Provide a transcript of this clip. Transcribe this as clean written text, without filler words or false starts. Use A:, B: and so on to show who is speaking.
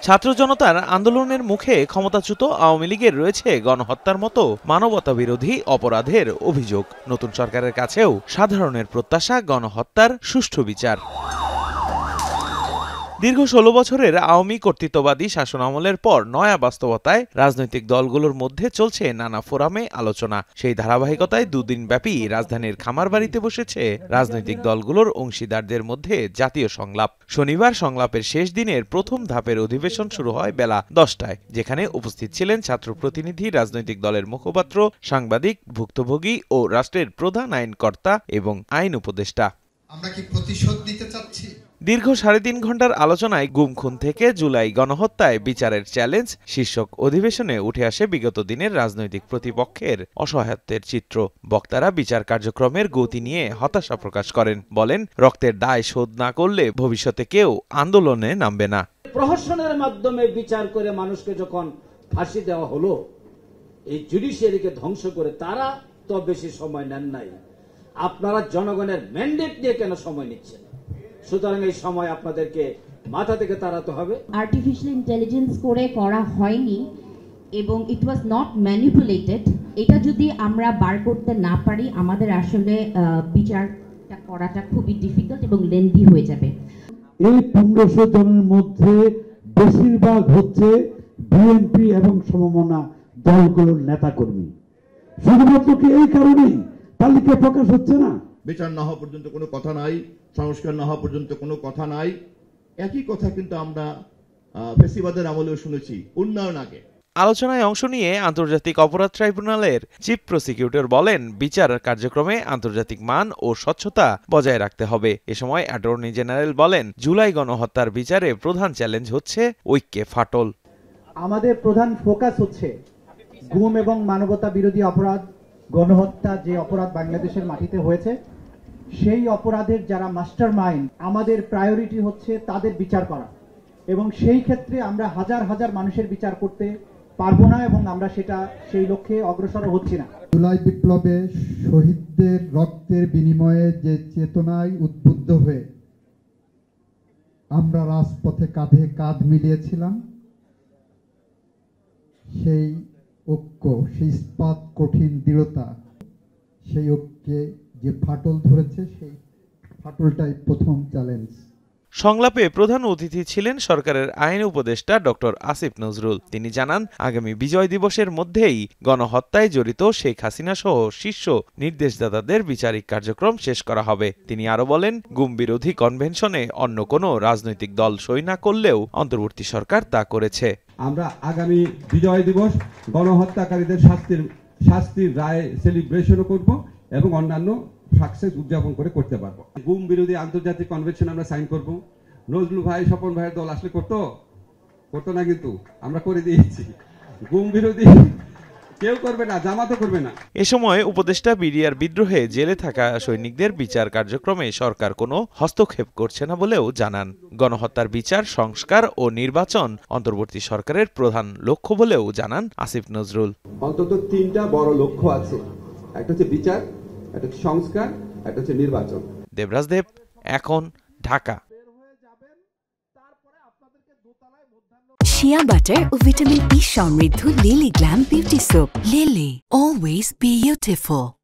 A: ছাত্র জনতার আন্দোলনের মুখে ক্ষমতাচ্যুত আওয়ামী লীগের রয়েছে গণহত্যার মতো মানবতাবিরোধী অপরাধের অভিযোগ। নতুন সরকারের কাছেও সাধারণের প্রত্যাশা গণহত্যার সুষ্ঠু বিচার। দীর্ঘ ১৬ বছরের আওয়ামী কর্তৃত্ববাদী শাসনামলের পর নয়া বাস্তবতায় রাজনৈতিক দলগুলোর মধ্যে চলছে নানা ফোরামে আলোচনা। সেই ধারাবাহিকতায় দুদিনব্যাপী রাজধানীর খামারবাড়িতে বসেছে রাজনৈতিক দলগুলোর অংশীদারদের মধ্যে জাতীয় সংলাপ। শনিবার সংলাপের শেষ দিনের প্রথম ধাপের অধিবেশন শুরু হয় বেলা ১০টায়, যেখানে উপস্থিত ছিলেন ছাত্র প্রতিনিধি, রাজনৈতিক দলের মুখপাত্র, সাংবাদিক, ভুক্তভোগী ও রাষ্ট্রের প্রধান আইনকর্তা এবং আইন উপদেষ্টা।
B: আমরা কি প্রতিশোধ নিতে চাচ্ছি?
A: দীর্ঘ ৩.৫ ঘণ্টার আলোচনায় গুম খুন থেকে জুলাই গণহত্যায় বিচারের চ্যালেঞ্জ শীর্ষক অধিবেশনে উঠে আসে বিগত দিনের রাজনৈতিক প্রতিপক্ষের অসহায়ত্বের চিত্র। বক্তারা বিচার কার্যক্রমের গতি নিয়ে হতাশা প্রকাশ করেন, বলেন রক্তের দায় শোধ না করলে ভবিষ্যতে কেউ আন্দোলনে নামবে না।
C: প্রহসনের মাধ্যমে বিচার করে মানুষকে যখন ফাঁসি দেওয়া হলো, এই জুডিশিয়ারিকে ধ্বংস করে তারা তো বেশি সময় নেন নাই। আপনারা জনগণের ম্যান্ডেট নিয়ে কেন সময় নিচ্ছেন? সুতরাং এই সময় আপনাদেরকে মাথা থেকে তাড়াতে হবে।
D: আর্টিফিশিয়াল ইন্টেলিজেন্স করে করা হয়নি এবং ইট ওয়াজ নট ম্যানিপুলেটেড। এটা যদি আমরা বার করতে না পারি, আমাদের আসলে বিচারটা করাটা খুবই ডিফিকাল্ট এবং লেন্দি হয়ে যাবে।
E: এই ১৫০০ জনের মধ্যে বেশিরভাগ হচ্ছে বিএনপি এবং সমমনা দলগুলোর নেতাকর্মী। শুধুমাত্র কি এই কারণেই তালিকা প্রকাশ হচ্ছে না?
F: বিচার না হওয়া পর্যন্ত কোনো কথা নাই, সংস্কার না হওয়া পর্যন্ত কোনো কথা নাই। একই কথা কিন্তু আমরা ফেসিবাদের আমলেও শুনেছি, উন্নয়ন আগে।
A: আলোচনায় অংশ নিয়ে আন্তর্জাতিক অপরাধ ট্রাইব্যুনালের চিফ প্রসিকিউটর বলেন, বিচার কার্যক্রমে আন্তর্জাতিক মান ও স্বচ্ছতা বজায় রাখতে হবে। এ সময় অ্যাটর্নি জেনারেল বলেন, জুলাই গণহত্যার বিচারে প্রধান চ্যালেঞ্জ হচ্ছে ঐক্যে ফাটল।
G: আমাদের প্রধান ফোকাস হচ্ছে গুম এবং মানবতা বিরোধী অপরাধ, গণহত্যা যে অপরাধ বাংলাদেশের মাটিতে হয়েছে, সেই অপরাধের যারা মাস্টার মাইন্ড, আমাদের প্রায়োরিটি হচ্ছে তাদের বিচার করা। এবং সেই ক্ষেত্রে আমরা হাজার হাজার মানুষের বিচার করতে পারবো না এবং আমরা সেই লক্ষ্যে অগ্রসর হচ্ছি না।
E: জুলাই বিপ্লবে শহীদদের রক্তের বিনিময়ে যে চেতনায় উদ্বুদ্ধ হয়ে আমরা রাজপথে কাঁধে কাঁধ মিলিয়েছিলাম, সেই ঐক্য, সেই ইস্পাত কঠিন দৃঢ়তা, সেই ঐক্যে যে ফাটল ধরেছে, সেই ফাটলটাই প্রথম চ্যালেঞ্জ।
A: সংলাপে প্রধান অতিথি ছিলেন সরকারের আইন উপদেষ্টা ডক্টর আসিফ নজরুল। তিনি জানান, আগামী বিজয় দিবসের মধ্যেই গণহত্যায় জড়িত শেখ হাসিনা সহ শীর্ষ নির্দেশদাতাদের বিচারিক কার্যক্রম শেষ করা হবে। তিনি আরো বলেন, গুম বিরোধী কনভেনশনে অন্য কোনো রাজনৈতিক দল সই না করলেও অন্তর্বর্তী সরকার তা করেছে।
H: আমরা আগামী বিজয় দিবস গণহত্যাকারীদের শাস্তির রায় সেলিব্রেশনও করব এবং অন্যান্য সাকসেস উদযাপন করতে পারবো। গুম বিরোধী আন্তর্জাতিক কনভেনশন আমরা সাইন করব। নজরুল ভাই, স্বপন ভাইয়ের দল আসলে করতো না, কিন্তু আমরা করে দিয়েছি। গুম বিরোধী কেউ করবে না, জামাতও করবে না।
A: এ সময় উপদেষ্টা বিডিআর বিদ্রোহে জেলে থাকা সৈনিকদের বিচার কার্যক্রমে সরকার কোনো হস্তক্ষেপ করছে না বলেও জানান। গণহত্যার বিচার, সংস্কার ও নির্বাচন অন্তর্বর্তী সরকারের প্রধান লক্ষ্য বলেও জানান আসিফ নজরুল।
H: অন্তত ৩টা বড় লক্ষ্য আছে, একটা হচ্ছে বিচার, একটা হচ্ছে সংস্কার, একটা হচ্ছে নির্বাচন।
A: দেবরাজ দেব, এখন, ঢাকা।
I: শিয়া বাটার ও ভিটামিন ই সমৃদ্ধ lily glam beauty soap. Lily, always beautiful.